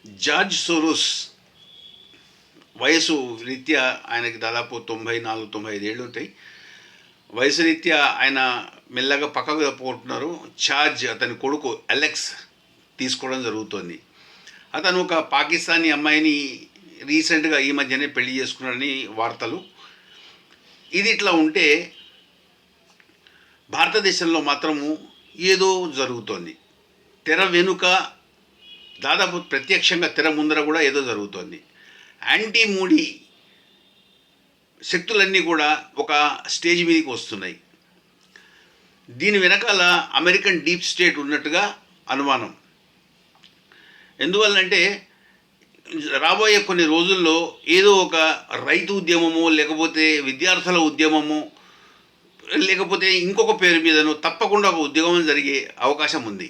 George Soros వయసు రీత్యా ఆయనకి దాదాపు 94-95 ఏళ్ళు ఉంటాయి. వయసు రీత్యా ఆయన మెల్లగా పక్కకు తప్పుకుంటున్నారు. ఛార్జ్ అతని కొడుకు అలెక్స్ తీసుకోవడం జరుగుతోంది. అతను ఒక పాకిస్తానీ అమ్మాయిని రీసెంట్గా ఈ మధ్యనే పెళ్లి చేసుకున్నాడని వార్తలు. ఇది ఇట్లా ఉంటే భారతదేశంలో మాత్రము ఏదో జరుగుతోంది. తెర వెనుక దాదాపు ప్రత్యక్షంగా తెర ముందర కూడా ఏదో జరుగుతోంది. యాంటీ మోడీ శక్తులన్నీ కూడా ఒక స్టేజ్ మీదకి వస్తున్నాయి. దీని వెనకాల అమెరికన్ డీప్ స్టేట్ ఉన్నట్టుగా అనుమానం. ఎందువల్లంటే రాబోయే కొన్ని రోజుల్లో ఏదో ఒక రైతు ఉద్యమము, లేకపోతే విద్యార్థుల ఉద్యమము, లేకపోతే ఇంకొక పేరు మీదనో తప్పకుండా ఒక ఉద్యమం జరిగే అవకాశం ఉంది.